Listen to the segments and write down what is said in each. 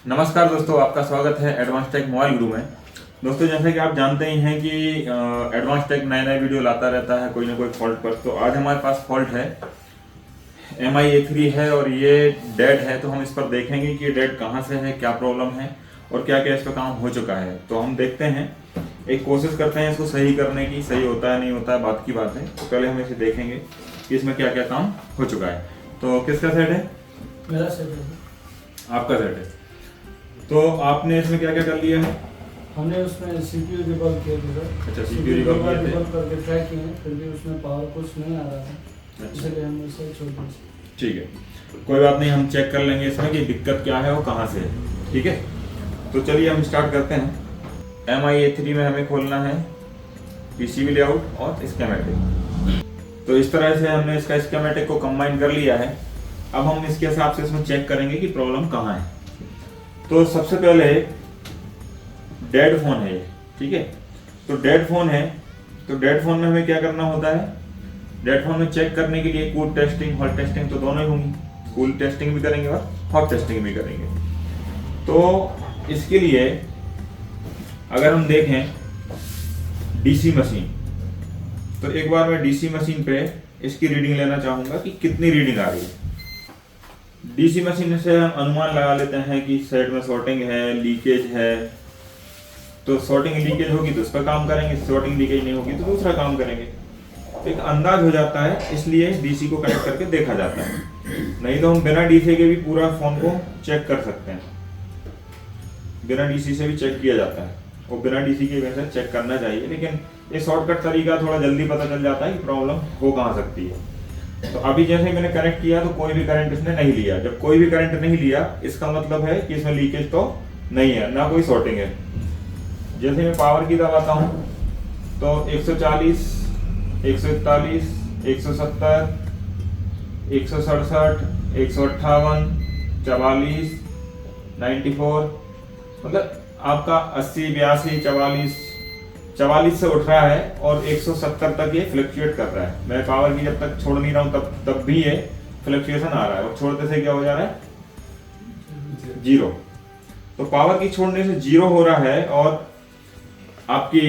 नमस्कार दोस्तों, आपका स्वागत है एडवांस टेक मोबाइल गुरु में। दोस्तों, जैसे कि आप जानते ही हैं कि एडवांस टेक नए नए वीडियो लाता रहता है कोई ना कोई फॉल्ट पर। तो आज हमारे पास फॉल्ट है MI A3 है और ये डेड है। तो हम इस पर देखेंगे कि ये डेड कहाँ से है, क्या प्रॉब्लम है और क्या क्या इस पर काम हो चुका है। तो हम देखते हैं, एक कोशिश करते हैं इसको सही करने की। सही होता है नहीं होता है बात की बात है। तो पहले हम इसे देखेंगे कि इसमें क्या क्या काम हो चुका है। तो किसका सेट है? मेरा सेट है। आपका सेट है। तो आपने इसमें क्या क्या कर लिया है? हमने उसमें सीपीयू रिबल किया था। अच्छा, CPU रिबल किए थे। करके ट्राई किए हैं, फिर भी उसमें पावर कुछ नहीं आ रहा था। अच्छा। इसलिए हम उसे छोड़ दिए। ठीक है, कोई बात नहीं, हम चेक कर लेंगे इसमें कि दिक्कत क्या है और कहाँ से है। ठीक है, तो चलिए हम स्टार्ट करते हैं। MI A3 में हमें खोलना है PCB लेआउट और स्कीमेटिक। तो इस तरह से हमने इसका स्कीमेटिक को कंबाइन कर लिया है। अब हम इसके हिसाब से इसमें चेक करेंगे कि प्रॉब्लम कहाँ है। तो सबसे पहले डेड फोन है ये, ठीक है। तो डेड फोन है, तो डेड फोन में हमें क्या करना होता है? डेड फोन में चेक करने के लिए कूल टेस्टिंग, हॉट टेस्टिंग तो दोनों ही होंगी। कूल टेस्टिंग भी करेंगे और हॉट टेस्टिंग भी करेंगे। तो इसके लिए अगर हम देखें डीसी मशीन, तो एक बार मैं डीसी मशीन पे इसकी रीडिंग लेना चाहूंगा कि कितनी रीडिंग आ रही है। डीसी मशीन से हम अनुमान लगा लेते हैं कि सेट में शॉर्टिंग है, लीकेज है। तो शॉर्टिंग लीकेज होगी तो उस पर काम करेंगे, शॉर्टिंग लीकेज नहीं होगी तो दूसरा काम करेंगे। एक अंदाज हो जाता है, इसलिए डीसी को कनेक्ट करके देखा जाता है। नहीं तो हम बिना डीसी के भी पूरा फोन को चेक कर सकते हैं। बिना डीसी से भी चेक किया जाता है और बिना डीसी के वैसे चेक करना चाहिए, लेकिन ये शॉर्टकट तरीका थोड़ा जल्दी पता चल जाता है कि प्रॉब्लम हो कहाँ सकती है। तो अभी जैसे मैंने कनेक्ट किया तो कोई भी करंट इसने नहीं लिया। जब कोई भी करंट नहीं लिया, इसका मतलब है कि इसमें लीकेज तो नहीं है, ना कोई शॉर्टिंग है। जैसे मैं पावर की दबाता हूँ तो 140, 141, 170, 167, 158, 44, 94, मतलब आपका 80, 82, 44 से उठ रहा है और 170 तक ये फ्लक्चुएट कर रहा है। मैं पावर की जब तक छोड़ नहीं रहा हूँ तब भी ये फ्लक्चुएशन आ रहा है, और छोड़ने से क्या हो जा रहा है? जीरो। तो पावर की छोड़ने से जीरो हो रहा है, और आपकी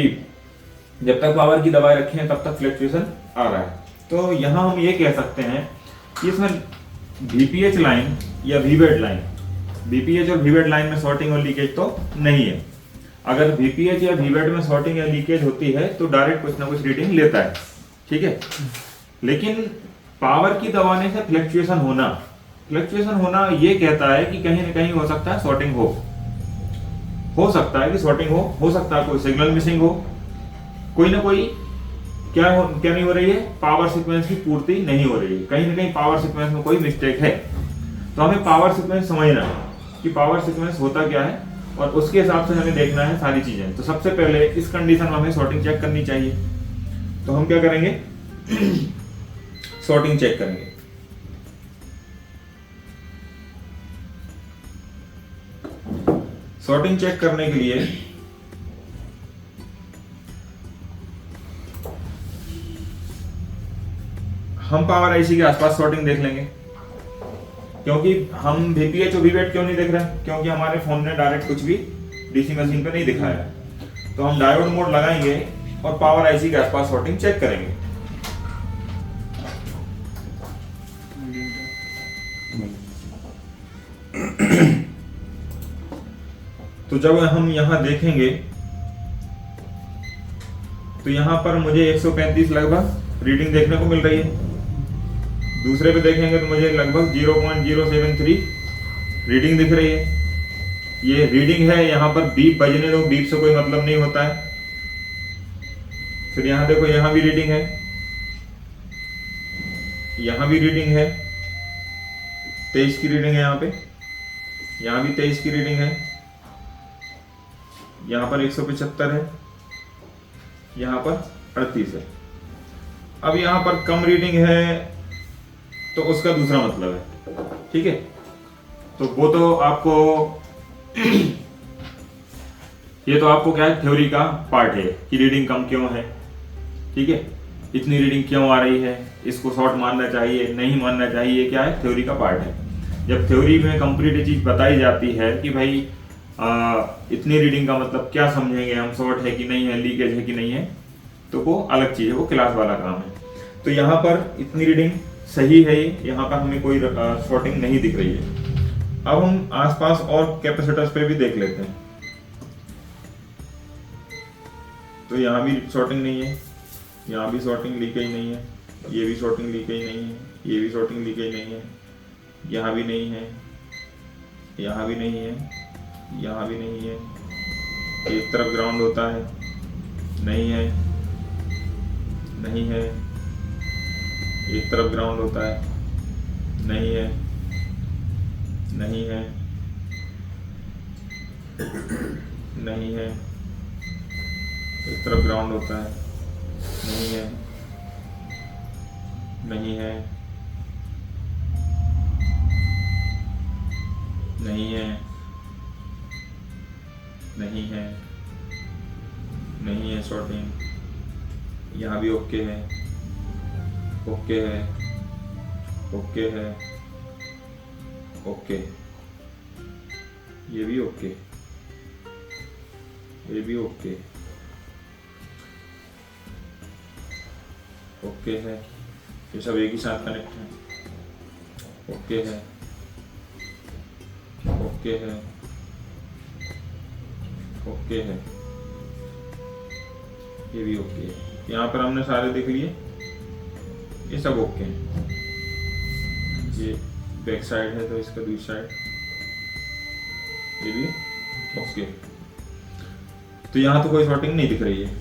जब तक पावर की दबाए रखे हैं तब तक फ्लक्चुएशन आ रहा है। तो यहाँ हम ये कह सकते हैं कि इसमें VPH लाइन या VBAD लाइन, VPH और VBAD लाइन में शॉर्टिंग और लीकेज तो नहीं है। अगर VPH या VBAD में शॉर्टिंग या लीकेज होती है तो डायरेक्ट कुछ ना कुछ रीडिंग लेता है, ठीक है। लेकिन पावर की दबाने से फ्लक्चुएशन होना ये कहता है कि कहीं ना कहीं हो सकता है शॉर्टिंग हो सकता है कि शॉर्टिंग हो सकता है कोई सिग्नल मिसिंग हो, कोई ना कोई क्या नहीं हो रही है, पावर सीक्वेंस की पूर्ति नहीं हो रही है, कहीं ना कहीं पावर सीक्वेंस में कोई मिस्टेक है। तो हमें पावर सीक्वेंस समझना है कि पावर सीक्वेंस होता क्या है, और उसके हिसाब से हमें देखना है सारी चीजें। तो सबसे पहले इस कंडीशन में हमें शॉर्टिंग चेक करनी चाहिए। तो हम क्या करेंगे? शॉर्टिंग चेक करेंगे। शॉर्टिंग चेक करने के लिए हम पावर आईसी के आसपास शॉर्टिंग देख लेंगे। क्योंकि हम VPH और VBAD क्यों नहीं देख रहे हैं? क्योंकि हमारे फोन ने डायरेक्ट कुछ भी डीसी मशीन पे नहीं दिखाया। तो हम डायोड मोड लगाएंगे और पावर आईसी के आसपास शॉर्टिंग चेक करेंगे। तो जब हम यहां देखेंगे तो यहां पर मुझे 135 लगभग रीडिंग देखने को मिल रही है। दूसरे पे देखेंगे तो मुझे लगभग 0.073 रीडिंग दिख रही है। ये रीडिंग है, यहाँ पर बीप बजने दो, बीप से कोई मतलब नहीं होता है। फिर यहाँ देखो, यहाँ भी रीडिंग है, यहाँ भी रीडिंग है, 23 की रीडिंग है यहाँ पे, यहाँ भी 23 की रीडिंग है, यहाँ पर 175 है, यहाँ पर 38 है। अब यहाँ पर कम रीडिंग है तो उसका दूसरा मतलब है, ठीक है। तो वो तो आपको ये तो आपको क्या है, थ्योरी का पार्ट है कि रीडिंग कम क्यों है, ठीक है, इतनी रीडिंग क्यों आ रही है, इसको शॉर्ट मानना चाहिए नहीं मानना चाहिए, क्या है, थ्योरी का पार्ट है। जब थ्योरी में कंप्लीट चीज बताई जाती है कि भाई इतनी रीडिंग का मतलब क्या समझेंगे हम, शॉर्ट है कि नहीं है, लीकेज है कि नहीं है, तो वो अलग चीज है, वो क्लास वाला काम है। तो यहाँ पर इतनी रीडिंग सही है, यहाँ पर हमें कोई शॉर्टिंग नहीं दिख रही है। अब हम आसपास और कैपेसिटर्स पे भी देख लेते हैं। तो यहाँ भी शॉर्टिंग नहीं है, यहाँ भी शॉर्टिंग लीकेज नहीं है, ये भी शॉर्टिंग लीकेज नहीं है, ये भी शॉर्टिंग लीकेज नहीं है, यहाँ भी नहीं है, यहाँ भी नहीं है, यहाँ भी नहीं है। एक तरफ ग्राउंड होता है, नहीं है, नहीं है। एक तरफ ग्राउंड होता है, नहीं है, नहीं है, नहीं है। एक तरफ ग्राउंड होता है, नहीं है, नहीं है, नहीं है, नहीं है, नहीं है शॉर्टिंग। यहाँ भी ओके है, ओके है, ओके है, ओके। ये भी ओके, ये भी ओके, ओके है। ये सब एक ही साथ कनेक्ट है, ओके है, ओके है, ओके है। ये भी ओके है। यहाँ पर हमने सारे देख लिए, ये सब ओके हैं। ये बैक साइड है तो इसका दूसरी साइड, ये भी ओके। तो यहाँ तो कोई शॉर्टिंग नहीं दिख रही है,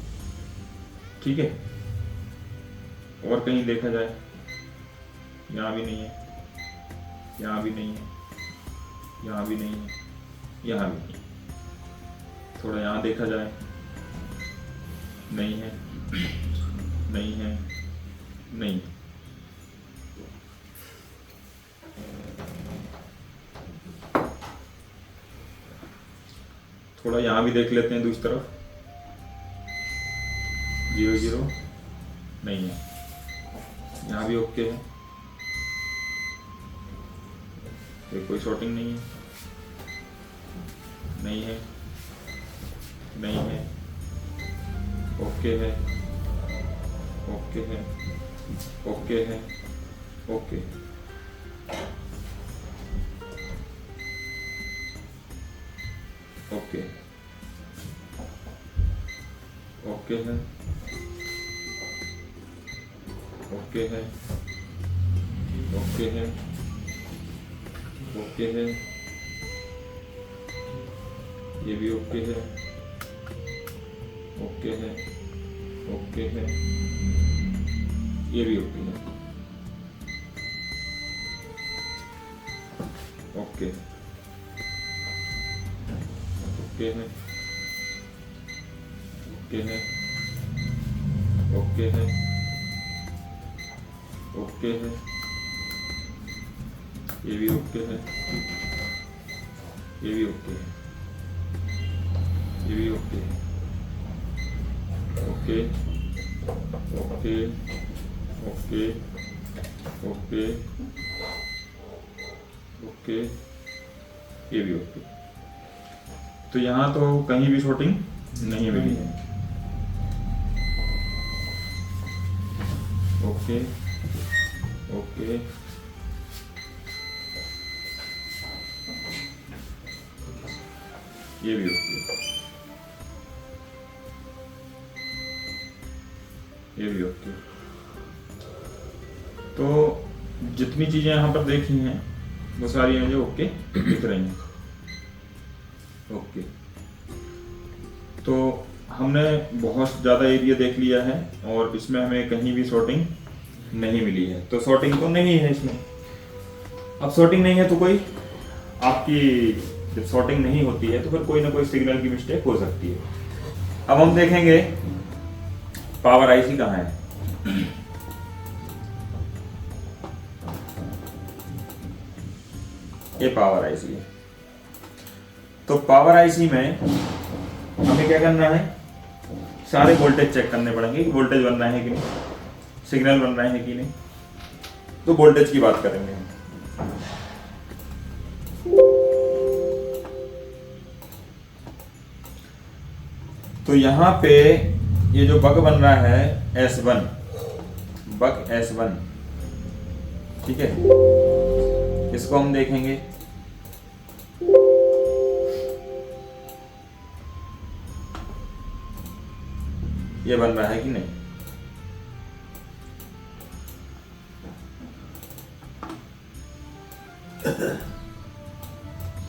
ठीक है। और कहीं देखा जाए, यहाँ भी नहीं है, यहाँ भी नहीं है, यहाँ भी नहीं है, यहाँ भी नहीं है। थोड़ा यहाँ देखा जाए, नहीं है, नहीं है, नहीं। थोड़ा यहाँ भी देख लेते हैं दूसरी तरफ, 0 0 नहीं है, यहाँ भी ओके है, कोई शॉर्टिंग नहीं है, नहीं है, नहीं है, ओके है, ओके है, ओके है, ओके। ओके, ओके है, ओके है, ओके है, ओके है। ये भी ओके है, ओके है, ओके है। ये भी ओके है, ओके, ओके है, ओके है, ओके है, ओके है। ये भी ओके है, ये भी ओके है, ये भी ओके है, okay, okay, okay, okay, okay. ये भी ओके। तो यहाँ तो कहीं भी शॉर्टिंग नहीं मिली है। ओके, ओके, ये भी ओके, ये भी ओके। तो जितनी चीजें यहाँ पर देखी हैं वो सारी मुझे ओके दिख रही हैं। ओके, तो हमने बहुत ज़्यादा एरिया देख लिया है और इसमें हमें कहीं भी शॉर्टिंग नहीं मिली है। तो शॉर्टिंग तो नहीं है इसमें। अब शॉर्टिंग नहीं है तो कोई आपकी जब शॉर्टिंग नहीं होती है तो फिर कोई ना कोई सिग्नल की मिस्टेक हो सकती है। अब हम देखेंगे पावर आईसी कहाँ है। ये पावर आईसी है। तो पावर आईसी में हमें क्या करना है, सारे वोल्टेज चेक करने पड़ेंगे कि वोल्टेज बन रहा है कि नहीं, सिग्नल बन रहा है कि नहीं। तो वोल्टेज की बात करेंगे हम। तो यहाँ पे ये जो बक बन रहा है S1, बक S1, ठीक है, इसको हम देखेंगे। ये बन रहा है कि नहीं?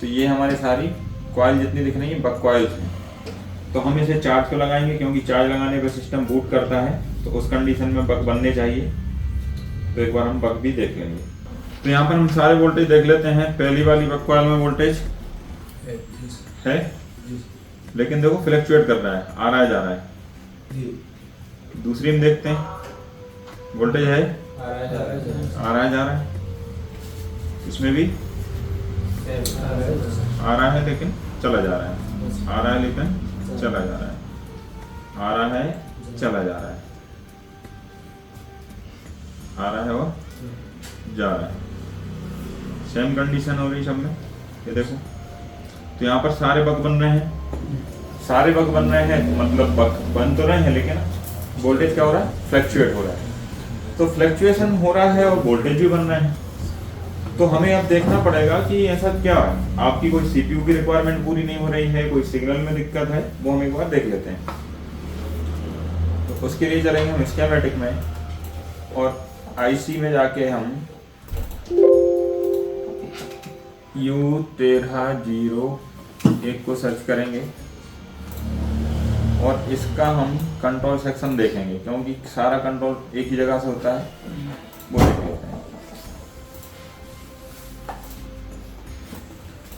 तो ये हमारी सारी कॉइल जितनी दिख रही है बक कॉइल्स हैं। तो हम इसे चार्ज को लगाएंगे, क्योंकि चार्ज लगाने पर सिस्टम बूट करता है, तो उस कंडीशन में बक बनने चाहिए। तो एक बार हम बक भी देख लेंगे। तो यहाँ पर हम सारे वोल्टेज देख लेते हैं। पहली वाली बक कॉइल में वोल्टेज है, लेकिन देखो फ्लक्चुएट कर रहा है, आ रहा है जा रहा है। दूसरी में देखते हैं, वोल्टेज है, आ रहा है जा रहा है। इसमें भी आ रहा है लेकिन चला जा रहा है, आ रहा है लेकिन चला जा रहा है, आ रहा है चला जा रहा है, आ रहा है और जा रहा है। सेम कंडीशन हो रही सब में, ये देखो। तो यहाँ पर सारे बक बन रहे हैं, सारे बक बन रहे हैं, मतलब बक बन तो रहे हैं, लेकिन वोल्टेज क्या हो रहा है? फ्लक्चुएट हो रहा है। तो फ्लक्चुएशन हो रहा है और वोल्टेज भी बन रहे हैं। तो हमें अब देखना पड़ेगा कि ऐसा क्या है। आपकी कोई सीपीयू की रिक्वायरमेंट पूरी नहीं हो रही है, कोई सिग्नल में दिक्कत है, वो हम एक बार देख लेते हैं। तो उसके लिए चलेंगे हम स्कीमेटिक में और आईसी में जाके हम U1301 को सर्च करेंगे और इसका हम कंट्रोल सेक्शन देखेंगे, क्योंकि सारा कंट्रोल एक ही जगह से होता है, वो देख लेते हैं।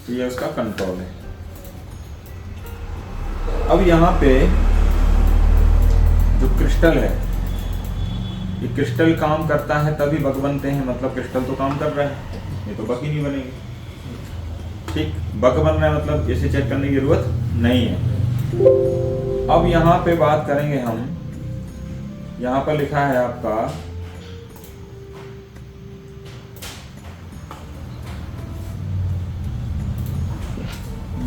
तो ये उसका कंट्रोल है। अब यहाँ पे जो क्रिस्टल है, ये क्रिस्टल काम करता है तभी बक बनते हैं, मतलब क्रिस्टल तो काम कर रहा है, ये तो बक ही नहीं बनेगी। ठीक, बक बन रहा है मतलब इसे चेक करने की जरूरत नहीं है। अब यहाँ पे बात करेंगे हम, यहाँ पर लिखा है आपका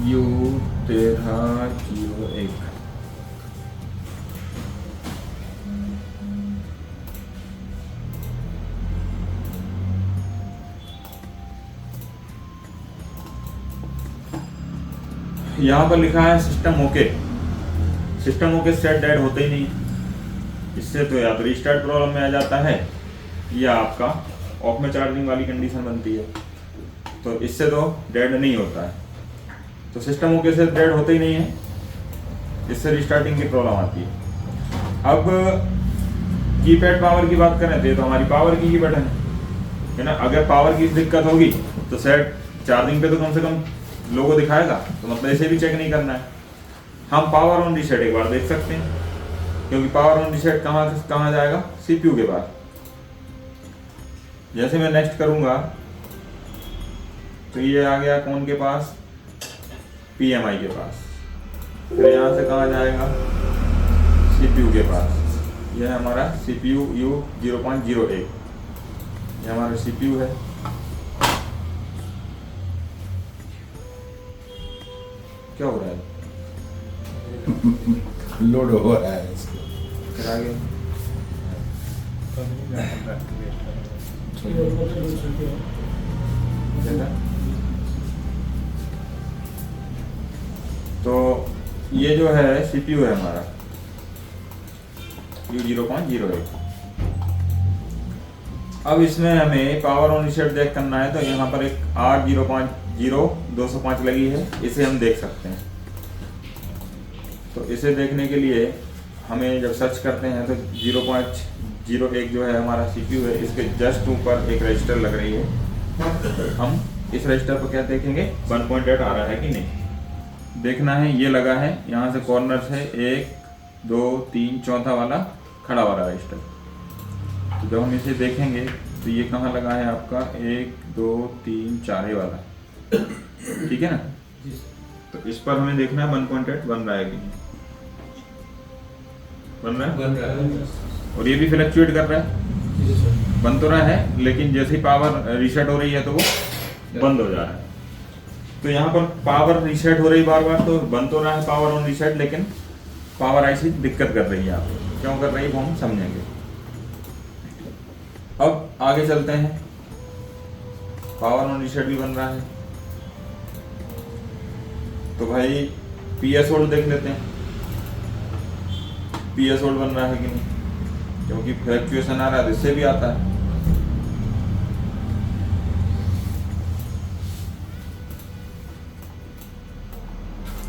U1301। यहाँ पर लिखा है system okay. System okay set dead होते ही नहीं, इससे तो या तो रिस्टार्ट प्रॉब्लम में आ जाता है या आपका ऑफ में चार्जिंग वाली कंडीशन बनती है। तो इससे तो डेड नहीं होता है। तो सिस्टम ओके से डेड होते ही नहीं है, इससे रिस्टार्टिंग की प्रॉब्लम आती है। अब कीपैड पावर की बात करें तो ये तो हमारी पावर की ही बटन है ना। अगर पावर की दिक्कत होगी तो सेट चार्जिंग पे तो कम से कम लोगो दिखाएगा, तो मतलब इसे भी चेक नहीं करना है। हम पावर ऑन रीसेट एक बार देख सकते हैं, क्योंकि पावर ऑन रीसेट कहाँ जाएगा? सीपीयू के पास। जैसे मैं नेक्स्ट करूंगा तो ये आ गया कौन के पास? PMI के पास। फिर यहाँ से कहाँ जाएगा? CPU के पास। यह हमारा CPU U0.01, यह हमारा CPU है। क्या हो रहा है? लोड हो रहा है इसको। फिर आगे तो ये जो है CPU है हमारा U0.01। अब इसमें हमें पावर ऑन रीसेट देख करना है, तो यहाँ पर एक R0.0205 लगी है, इसे हम देख सकते हैं। तो इसे देखने के लिए हमें जब सर्च करते हैं तो 0.01 जो है हमारा CPU है, इसके जस्ट ऊपर एक रजिस्टर लग रही है। हम इस रजिस्टर पर क्या देखेंगे? 1.8 आ रहा है कि नहीं देखना है। ये लगा है, यहाँ से कॉर्नर से 1 2 3 चौथा वाला खड़ा वाला रजिस्टर। तो जब हम इसे देखेंगे तो ये कहाँ लगा है आपका? 1 2 3 4 वाला, ठीक है ना। तो इस पर हमें देखना है 1.8 बन रहा है कि नहीं। बन रहा है और ये भी फ्लक्चुएट कर रहा है, बन तो रहा है, लेकिन जैसे ही पावर रीसेट हो रही है तो वो बंद हो जा रहा है। तो यहाँ पर पावर रीसेट हो रही बार बार, तो बन तो रहा है पावर ऑन रीसेट, लेकिन पावर आईसी दिक्कत कर रही है आपको, क्यों कर रही है वो हम समझेंगे। अब आगे चलते हैं, पावर ऑन रीसेट भी बन रहा है, तो भाई पीएस होल्ड देख लेते हैं, पीएस होल्ड बन रहा है कि नहीं, क्योंकि फ्लक्चुएशन आ रहा है, इससे भी आता है।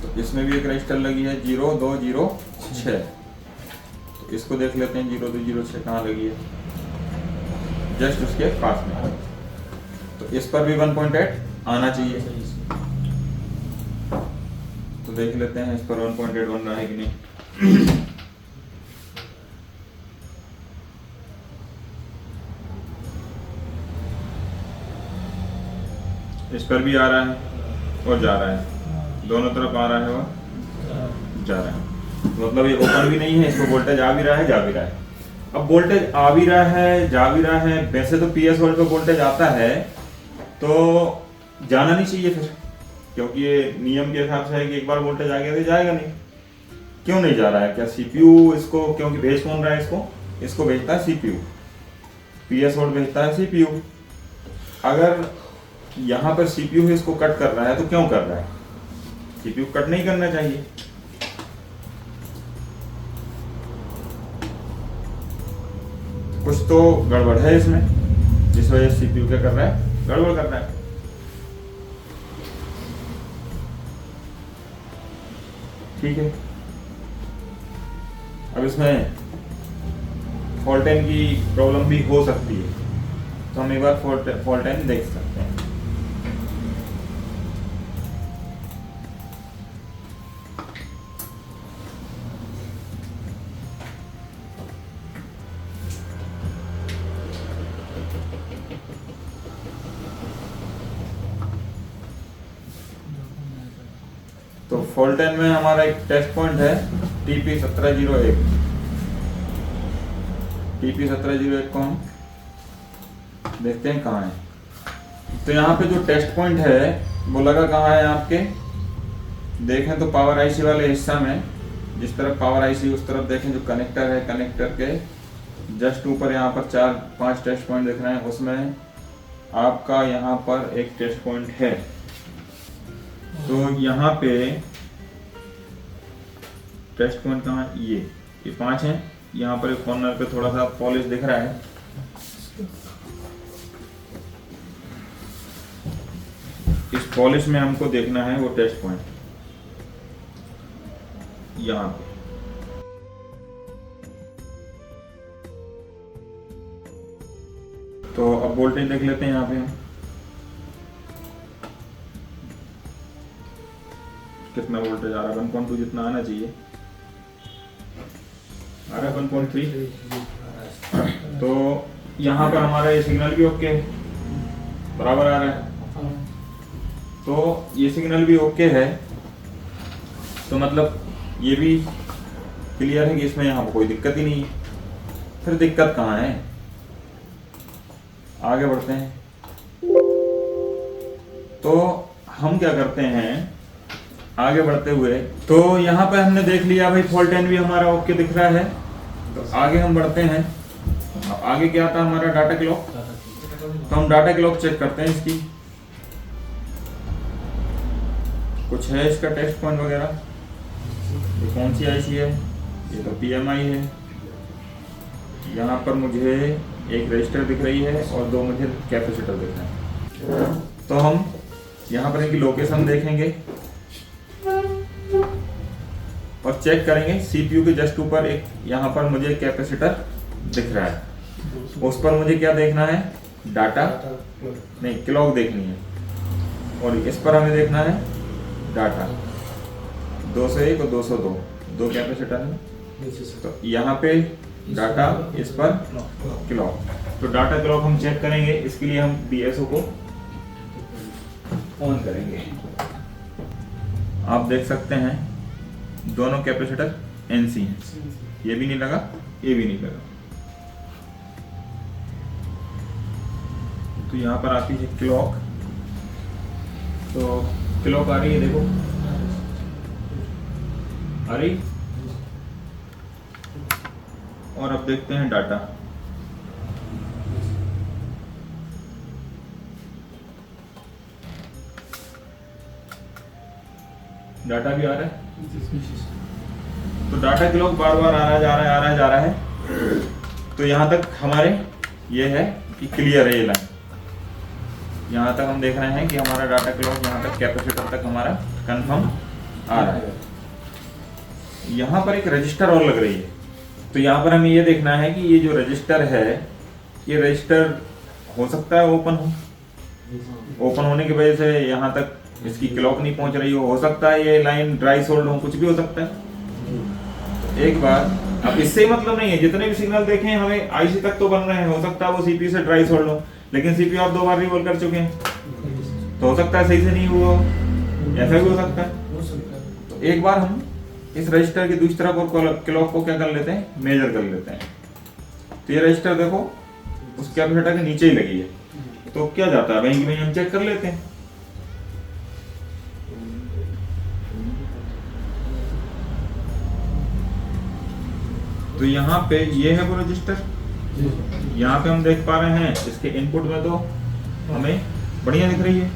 तो इसमें भी एक रजिस्टर लगी है 0206, तो इसको देख लेते हैं 0206 कहाँ लगी है, जस्ट उसके पास में। तो इस पर भी 1.8 आना चाहिए, तो देख लेते हैं इस पर 1.8 बन रहा है कि नहीं। इस पर भी आ रहा है और जा रहा है, दोनों तरफ आ रहा है और जा रहा है, मतलब ये ओपन भी नहीं है, इसको वोल्टेज आ भी रहा है, जा भी रहा है। अब वोल्टेज आ भी रहा है, जा भी रहा है, वैसे तो पीएस होल्ड पे वोल्टेज आता है तो जाना नहीं चाहिए फिर, क्योंकि ये नियम के हिसाब से है कि एक बार वोल्टेज आ गया तो जाएगा नहीं। क्यों नहीं जा रहा है? क्या सीपीयू इसको, क्योंकि भेज कौन रहा है इसको भेजता है सीपीयू, पीएस होल्ड भेजता है सीपीयू। अगर यहाँ पर सीपीयू इसको कट कर रहा है तो क्यों कर रहा है? सीपीयू कट नहीं करना चाहिए। कुछ तो गड़बड़ है इसमें, जिस वजह से सीपीयू क्या कर रहा है, गड़बड़ कर रहा है। ठीक है, अब इसमें फॉल्टेन की प्रॉब्लम भी हो सकती है, तो हम एक बार फॉल्टेन देख सकते हैं। तो फॉल्टेन में हमारा एक टेस्ट पॉइंट है TP1701। TP1701 को हम देखते हैं कहाँ है। तो यहाँ पे जो टेस्ट पॉइंट है वो लगा कहाँ है आपके, देखें तो पावर आईसी वाले हिस्सा में, जिस तरफ पावर आईसी उस तरफ देखें जो कनेक्टर है, कनेक्टर के जस्ट ऊपर यहाँ पर 4-5 टेस्ट पॉइंट दिख रहे हैं, उसमें आपका यहाँ पर एक टेस्ट पॉइंट है। तो यहाँ पे टेस्ट पॉइंट कहाँ है, ये 5 हैं। यहाँ पर एक कॉर्नर पे थोड़ा सा पॉलिश दिख रहा है, इस पॉलिश में हमको देखना है वो टेस्ट पॉइंट यहाँ पे। तो अब वोल्टेज देख लेते हैं यहाँ पे हम कितना वोल्टेज आ रहा है। 1.2 जितना आना चाहिए, आ रहा है 1.3। तो यहाँ पर हमारा ये सिग्नल भी ओके है, बराबर आ रहा है। तो ये सिग्नल भी ओके है, तो मतलब ये भी क्लियर है कि इसमें यहाँ पर कोई दिक्कत ही नहीं है। फिर दिक्कत कहाँ है, आगे बढ़ते हैं। तो हम क्या करते हैं आगे बढ़ते हुए, तो यहाँ पे हमने देख लिया भाई फॉल्टेन भी हमारा ओके दिख रहा है। तो आगे हम बढ़ते हैं। अब आगे क्या आता है हमारा, डाटा क्लॉक। तो हम डाटा क्लॉक चेक करते हैं इसकी, कुछ है इसका टेस्ट पॉइंट वगैरह। ये कौन सी आईसी है, ये तो PMI है। यहाँ पर मुझे एक रजिस्टर दिख रही है और 2 मुझे कैपेसिटर दिख रहे हैं। तो हम यहाँ पर इनकी लोकेशन देखेंगे और चेक करेंगे। सीपीयू के जस्ट ऊपर एक यहाँ पर मुझे कैपेसिटर दिख रहा है, उस पर मुझे क्या देखना है, डाटा नहीं क्लॉक देखनी है, और इस पर हमें देखना है डाटा। 201 और 202 दो कैपेसिटर है, तो यहाँ पे डाटा, इस पर क्लॉक। तो डाटा क्लॉक हम चेक करेंगे, इसके लिए हम BSO को ऑन करेंगे। आप देख सकते हैं दोनों कैपेसिटर NC हैं, ये भी नहीं लगा, ये भी नहीं लगा। तो यहाँ पर आती है क्लॉक, तो क्लॉक आ रही है, देखो आ रही। और अब देखते हैं डाटा। डाटा भी आ रहा है, तो डाटा क्लॉक बार बार आ रहा है। तो यहाँ तक हमारे ये है कि क्लियर है ये लाइन। यहाँ तक हम देख रहे हैं कि हमारा डाटा क्लॉक यहाँ तक कैपेसिटर तक हमारा कंफर्म आ रहा है। यहाँ पर एक रजिस्टर और लग रही है, तो यहाँ पर हमें ये देखना है कि ये जो रजिस्टर है, ये रजिस्टर हो सकता है ओपन होने की वजह से यहाँ तक इसकी क्लॉक नहीं पहुंच रही हो सकता है ये लाइन ड्राई सोल्ड हो, कुछ भी हो सकता है। तो एक बार, अब इससे ही मतलब नहीं है, जितने भी सिग्नल देखें हमें आईसी तक तो बन रहे हैं, हो सकता है वो सीपीयू से ड्राई सोल्ड हो, लेकिन सीपीयू आप 2 बार रिवॉल्व कर चुके हैं, तो हो सकता है सही से नहीं हुआ, ऐसा भी हो सकता है। तो एक बार हम इस रजिस्टर की दूसरी तरफ और क्लॉक को क्या कर लेते हैं, मेजर कर लेते हैं। तो ये रजिस्टर देखो उस कैपेसिटर के नीचे ही लगी है, तो क्या जाता है वहीं की वहीं हम चेक कर लेते हैं। तो यहाँ पे ये है वो रजिस्टर, यहाँ पे हम देख पा रहे हैं इसके इनपुट में तो हमें बढ़िया दिख रही है,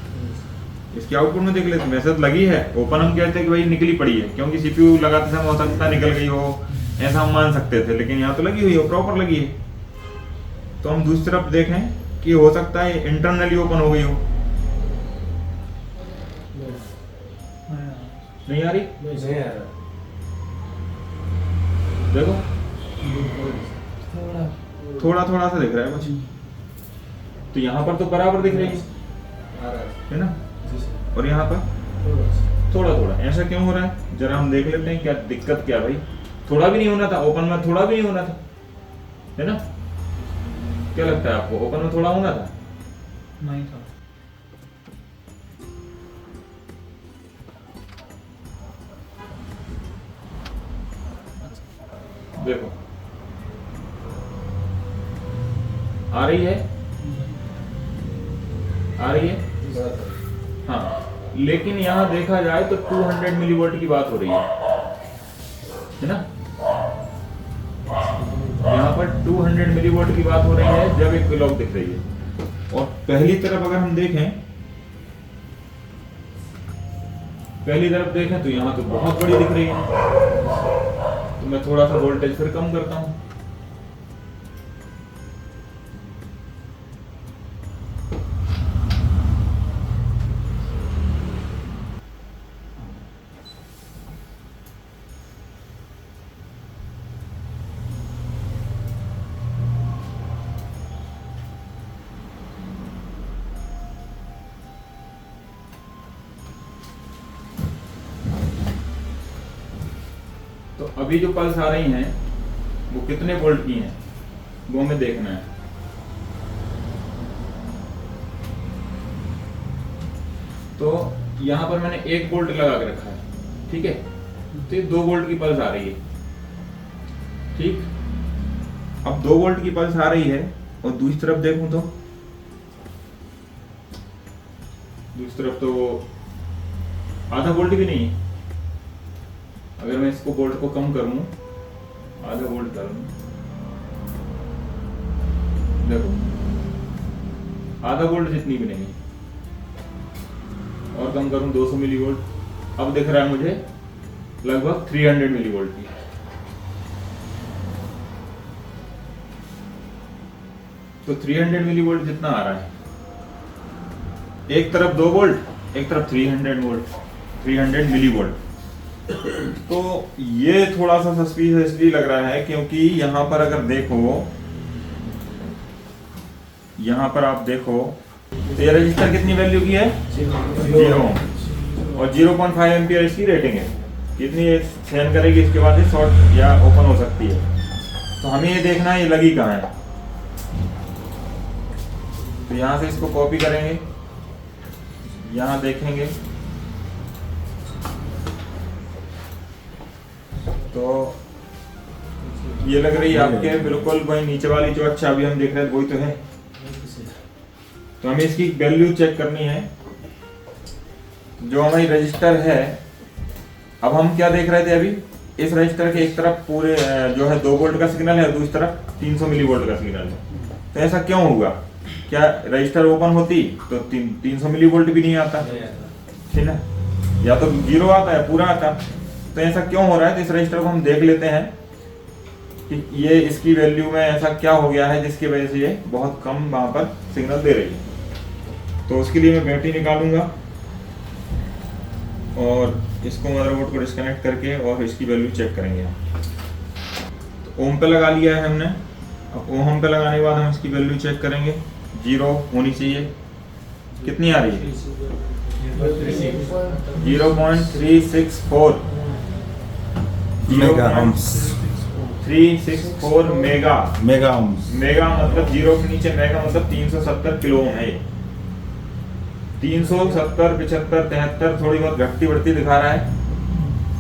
इसके आउटपुट में देख लेते हैं, वैसे तो लगी है ओपन, हम कहते हैं कि भाई निकली पड़ी है, क्योंकि सीपीयू लगाते समय हो सकता है निकल गई हो, ऐसा हम मान सकते थे, लेकिन यहाँ तो लगी हुई है, प्रॉपर लगी है। तो हम दूसरी तरफ देखें कि हो सकता है इंटरनली ओपन हो गई हो, नहीं आ रही, देखो थोड़ा थोड़ा सा दिख रहा है कुछ, तो यहाँ पर तो बराबर दिख रही है ना, और यहाँ पर थोड़ा थोड़ा ऐसा क्यों हो रहा है, जरा हम देख लेते हैं क्या दिक्कत क्या भाई। थोड़ा भी नहीं होना था ओपन में, थोड़ा भी नहीं होना था, है ना, क्या लगता है आपको ओपन में थोड़ा होना था? नहीं था। देखो आ रही है, आ रही है, हाँ, लेकिन यहाँ देखा जाए तो 200 मिलीवोल्ट की बात हो रही है ना, यहाँ पर 200 मिलीवोल्ट की बात हो रही है जब एक क्लॉक दिख रही है। और पहली तरफ अगर हम देखें, तो यहाँ तो बहुत बड़ी दिख रही है, तो मैं थोड़ा सा वोल्टेज फिर कम करता हूं। तो अभी जो पल्स आ रही हैं वो कितने वोल्ट की हैं वो हमें देखना है। तो यहाँ पर मैंने 1 वोल्ट लगा के rखा है, ठीक है, तो ये 2 वोल्ट की पल्स आ रही है, ठीक। अब 2 वोल्ट की पल्स आ रही है और दूसरी तरफ देखूं तो दूसरी तरफ तो आधा वोल्ट भी नहीं है। अगर मैं इसको वोल्ट को कम करूं, आधा वोल्ट कर लूं, देखो आधा वोल्ट जितनी भी नहीं है, और कम करूं 200 मिलीवोल्ट, अब दिख रहा है मुझे लगभग 300 मिलीवोल्ट की। तो 300 मिलीवोल्ट जितना आ रहा है, एक तरफ 2 वोल्ट, एक तरफ 300 वोल्ट, 300 मिलीवोल्ट। तो ये थोड़ा सा सस्पिशियस इसलिए लग रहा है क्योंकि यहां पर अगर देखो, यहां पर आप देखो तो ये रजिस्टर कितनी वैल्यू की है, 0, और 0.5 एम्पियर इसकी रेटिंग है, कितनी सहन करेगी, इसके बाद ये शॉर्ट या ओपन हो सकती है। तो हमें ये देखना है ये लगी कहाँ है। तो यहां से इसको कॉपी करेंगे, यहां देखेंगे तो ये लग रही है आपके बिल्कुल वही नीचे वाली जो, अच्छा अभी हम देख रहे हैं वही तो है। तो हमें इसकी वैल्यू चेक करनी है जो हमारी रजिस्टर है। अब हम क्या देख रहे थे अभी, इस रजिस्टर के एक तरफ पूरे जो है 2 वोल्ट का सिग्नल है, दूसरी तरफ 300 मिली वोल्ट का सिग्नल है। तो ऐसा क्यों होगा? क्या रजिस्टर ओपन होती तो 300 मिली वोल्ट भी नहीं आता, ठीक है, या तो 0 आता है पूरा आता। तो ऐसा क्यों हो रहा है? तो इस रजिस्टर को हम देख लेते हैं कि ये इसकी वैल्यू में ऐसा क्या हो गया है जिसकी वजह से ये बहुत कम वहां पर सिग्नल दे रही है। तो उसके लिए मैं बैटरी निकालूंगा और इसको मदरबोर्ड को डिस्कनेक्ट करके और इसकी वैल्यू चेक करेंगे। तो ओम पे लगा लिया है हमने। अब ओम पे लगाने के बाद हम इसकी वैल्यू चेक करेंगे। 0 होनी चाहिए, कितनी आ रही है? 0.364 mega ohms. 364 mega. Mega ohms. Mega मतलब 0 के नीचे मेगा मतलब 370 किलो ओम है। 370, 75, 73 थोड़ी बहुत घटती बढ़ती दिखा रहा है।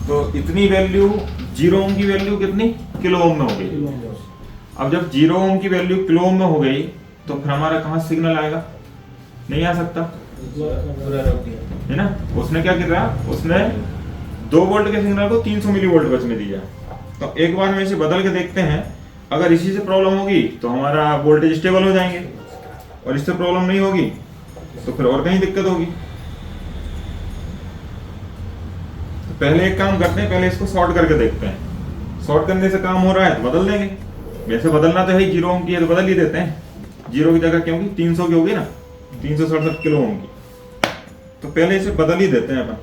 तो इतनी वैल्यू 0 ओम की वैल्यू कितनी किलो ओम में हो गई। अब जब 0 ओम की वैल्यू किलो ओम में हो गई तो फिर हमारा कहाँ सिग्नल आएगा? नहीं आ सकता, है ना। उसने क्या किया? उसने 2 वोल्ट के सिग्नल को 300 मिली वोल्ट बच में दिया। तो एक बार हम इसे बदल के देखते हैं। अगर इसी से प्रॉब्लम होगी तो हमारा वोल्टेज स्टेबल हो जाएंगे, और इससे प्रॉब्लम नहीं होगी तो फिर और कहीं दिक्कत होगी। तो पहले एक काम करते हैं, पहले इसको शॉर्ट करके देखते हैं। शॉर्ट करने से काम हो रहा है तो बदल देंगे। वैसे बदलना तो है ही, 0 ओम की है तो बदल ही देते हैं। 0 की जगह क्योंकि 300 की होगी ना, 367 किलो ओम की। तो पहले इसे बदल ही देते हैं अपन।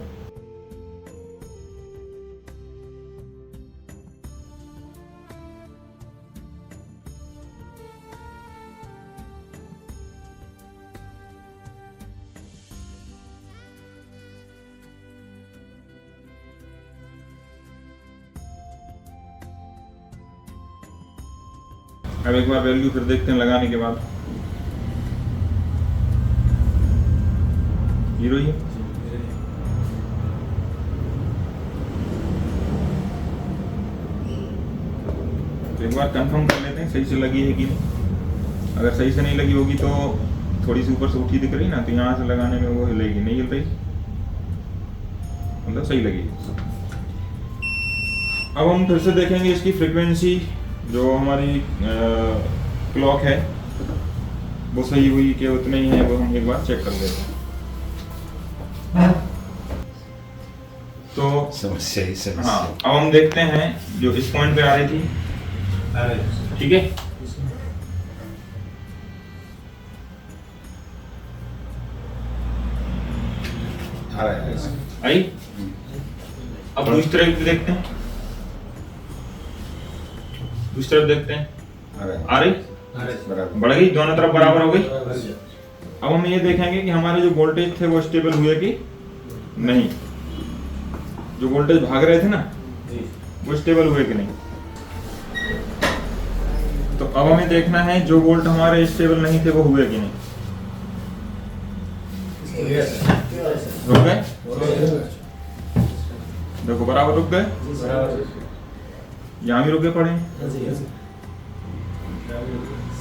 अब एक बार वैल्यू फिर देखते हैं लगाने के बाद। 0 ही है। तो एक बार कंफर्म कर लेते हैं सही से लगी है कि नहीं। अगर सही से नहीं लगी होगी तो थोड़ी सी ऊपर से उठी दिख रही ना, तो यहाँ से लगाने में वो हिलेगी, नहीं हिल रही मतलब सही लगी। अब हम फिर से देखेंगे इसकी फ्रीक्वेंसी जो हमारी क्लॉक है वो सही हुई कि उतने ही है, वो हम एक बार चेक कर लेते हैं। तो समस्या ही समस्या। हाँ, अब हम देखते हैं जो इस पॉइंट पे आ रही थी, ठीक है। आ रहा है आई। अब दूसरी तरफ देखते हैं, दूसरी तरफ देखते हैं। आ रही, बराबर। बढ़ गई, दोनों तरफ बराबर हो गई। अब हम ये देखेंगे कि हमारे जो वोल्टेज थे वो स्टेबल हुए कि नहीं। जो वोल्टेज भाग रहे थे ना वो स्टेबल हुए कि नहीं। तो अब हमें देखना है जो वोल्ट हमारे स्टेबल नहीं थे वो हुए कि नहीं। रुक गए, देखो बराबर रुक गए, यहाँ भी रुके पड़े।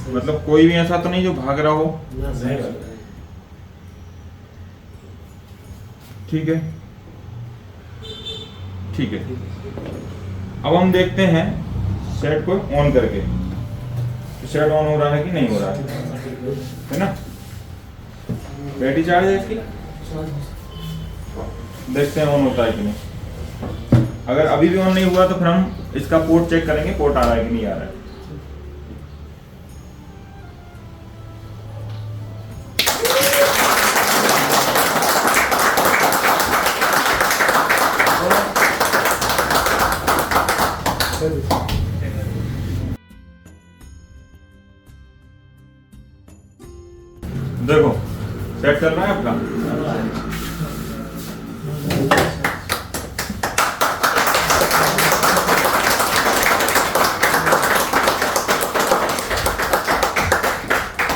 मतलब कोई भी ऐसा तो नहीं जो भाग रहा हो, ठीक है, ठीक है। अब हम देखते हैं सेट को ऑन करके, तो सेट ऑन हो रहा है कि नहीं हो रहा है ना। बैटरी चार्ज है इसकी, देखते हैं ऑन होता है कि नहीं। अगर अभी भी ऑन नहीं हुआ तो फिर हम इसका पोर्ट चेक करेंगे, पोर्ट आ रहा है कि नहीं आ रहा है। देखो सेट चल रहा है आपका।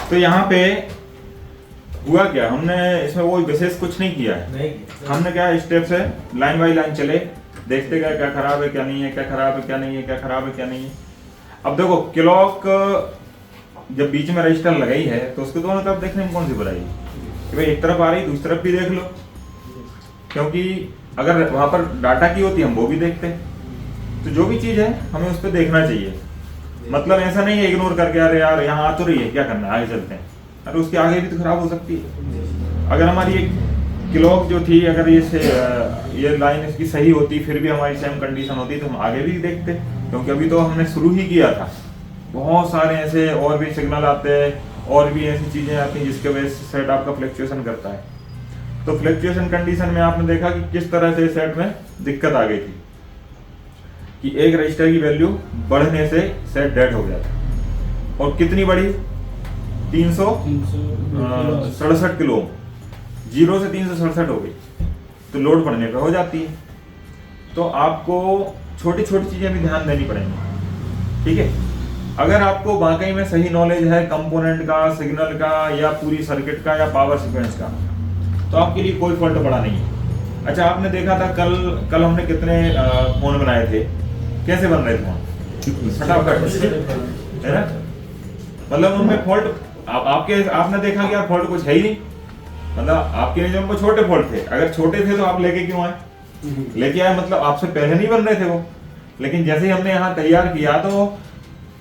तो यहाँ पे हुआ क्या, हमने इसमें वो विशेष कुछ नहीं किया है। हमने क्या स्टेप से लाइन बाई लाइन चले, देखते गए क्या खराब है क्या नहीं है, क्या खराब है क्या नहीं है, क्या खराब है क्या नहीं है। अब देखो क्लॉक जब बीच में रजिस्टर लगाई है तो उसके दोनों तरफ देखने में कौन सी बुराई कि भाई एक तरफ आ रही दूसरी तरफ भी देख लो, क्योंकि अगर वहां पर डाटा की होती हम वो भी देखते, तो जो भी चीज़ है हमें उस पर देखना चाहिए। मतलब ऐसा नहीं है इग्नोर करके अरे यार यहाँ आ तो रही है क्या करना है आगे चलते हैं, अरे उसके आगे भी तो खराब हो सकती है। अगर हमारी एक क्लॉक जो थी अगर ये लाइन इसकी सही होती फिर भी हमारी सेम कंडीशन होती तो हम आगे भी देखते, क्योंकि अभी तो हमने शुरू ही किया था। बहुत सारे ऐसे और भी सिग्नल आते हैं और भी ऐसी चीज़ें आती हैं जिसके वजह से सेट आपका फ्लक्चुएशन करता है। तो फ्लक्चुएशन कंडीशन में आपने देखा कि किस तरह से सेट में दिक्कत आ गई थी कि एक रजिस्टर की वैल्यू बढ़ने से सेट डेड हो गया था। और कितनी बढ़ी? 367 किलो, 0 से 367 हो गई, तो लोड पड़ने पे हो जाती है। तो आपको छोटी छोटी चीज़ें भी ध्यान देनी पड़ेंगी, ठीक है। अगर आपको वाकई में सही नॉलेज है कंपोनेंट का, सिग्नल का, या पूरी सर्किट का, या पावर सीक्वेंस का, तो आपके लिए कोई फॉल्ट पड़ा नहीं है। अच्छा, आपने देखा था कल हमने कितने फोन बनाए थे, कैसे बन रहे थे फोन? फटाफट, है ना। मतलब उनमें फॉल्ट आपने देखा कि यार फॉल्ट कुछ है ही नहीं। मतलब आपके नियम में छोटे फॉल्ट थे, अगर छोटे थे तो आप लेके क्यों आए? लेके आए मतलब आपसे पहले नहीं बन रहे थे वो। लेकिन जैसे ही हमने यहाँ तैयार किया तो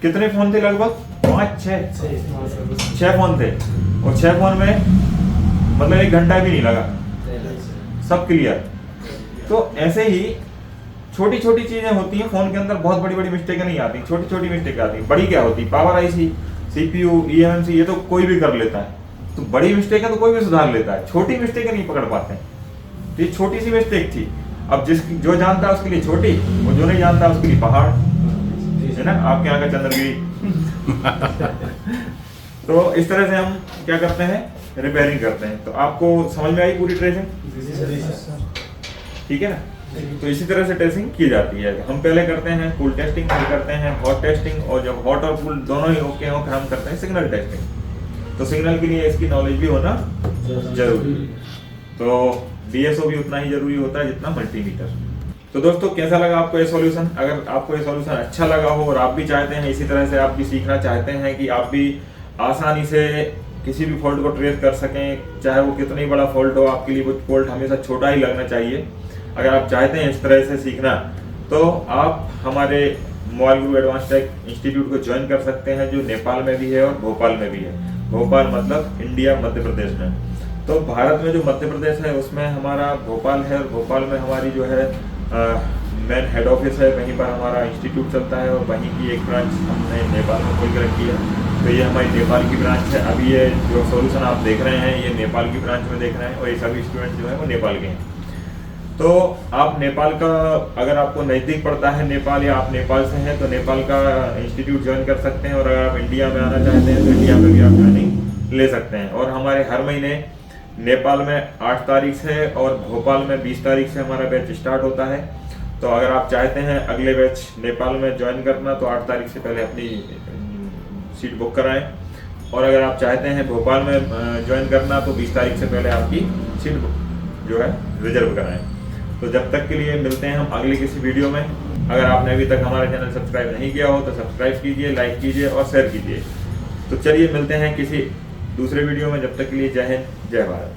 कितने फोन थे? लगभग 5-6 फोन थे, और 6 फोन में मतलब 1 घंटा भी नहीं लगा, सब क्लियर। तो ऐसे ही छोटी छोटी चीजें होती हैं फोन के अंदर, बहुत बड़ी बड़ी मिस्टेक नहीं आती, छोटी छोटी मिस्टेक आती। बड़ी क्या होती? पावर आईसी, सीपीयू, ईएमएमसी, ये तो कोई भी कर लेता है। तो बड़ी मिस्टेक है तो कोई भी सुधार लेता है, छोटी मिस्टेक नहीं पकड़ पाते हैं। तो ये छोटी सी मिस्टेक थी। अब जो जानता है उसके लिए छोटी, और जो नहीं जानता उसके लिए पहाड़, है ना। आपके यहाँ का चंद्रगिरी। तो इस तरह से हम क्या करते हैं, रिपेयरिंग करते हैं। तो आपको समझ में आई पूरी ट्रेसिंग? ठीक है ना। तो इसी तरह से टेस्टिंग की जाती है। हम पहले करते हैं कूल टेस्टिंग, फिर करते हैं हॉट टेस्टिंग, और जब हॉट और कूल दोनों ही ओके हो फिर हम करते हैं सिग्नल टेस्टिंग। तो सिग्नल के लिए इसकी नॉलेज भी होना जरूरी है। तो डीएसओ भी उतना ही जरूरी होता है जितना मल्टीमीटर। तो दोस्तों, कैसा लगा आपको ये सॉल्यूशन? अगर आपको ये सॉल्यूशन अच्छा लगा हो और आप भी चाहते हैं इसी तरह से आप भी सीखना चाहते हैं कि आप भी आसानी से किसी भी फॉल्ट को ट्रेस कर सकें, चाहे वो कितना ही बड़ा फॉल्ट हो, आपके लिए वो फॉल्ट हमेशा छोटा ही लगना चाहिए। अगर आप चाहते हैं इस तरह से सीखना, तो आप हमारे मोबाइल गुरु एडवांस टेक इंस्टीट्यूट को ज्वाइन कर सकते हैं, जो नेपाल में भी है और भोपाल में भी है। भोपाल मतलब इंडिया, मध्य प्रदेश में। तो भारत में जो मध्य प्रदेश है उसमें हमारा भोपाल है, और भोपाल में हमारी जो है मेन हेड ऑफिस है, वहीं पर हमारा इंस्टीट्यूट चलता है, और वहीं की एक ब्रांच हमने नेपाल में खोल कर रखी है। तो ये हमारी नेपाल की ब्रांच है। अभी ये जो सॉल्यूशन आप देख रहे हैं ये नेपाल की ब्रांच में देख रहे हैं, और ये सभी स्टूडेंट जो है वो नेपाल के हैं। तो आप नेपाल का, अगर आपको नज़दीक पड़ता है नेपाल, या आप नेपाल से हैं, तो नेपाल का इंस्टीट्यूट ज्वाइन कर सकते हैं। और अगर आप इंडिया में आना चाहते हैं तो इंडिया में भी आप ट्रेनिंग ले सकते हैं। और हमारे हर महीने नेपाल में 8 तारीख से और भोपाल में 20 तारीख से हमारा बैच स्टार्ट होता है। तो अगर आप चाहते हैं अगले बैच नेपाल में ज्वाइन करना, तो 8 तारीख से पहले अपनी सीट बुक कराएं। और अगर आप चाहते हैं भोपाल में ज्वाइन करना, तो 20 तारीख से पहले आपकी सीट जो है रिजर्व कराएं। तो जब तक के लिए मिलते हैं हम अगली किसी वीडियो में। अगर आपने अभी तक हमारा चैनल सब्सक्राइब नहीं किया हो तो सब्सक्राइब कीजिए, लाइक कीजिए और शेयर कीजिए। तो चलिए मिलते हैं किसी दूसरे वीडियो में, जब तक के लिए जय हिंद, जय भारत।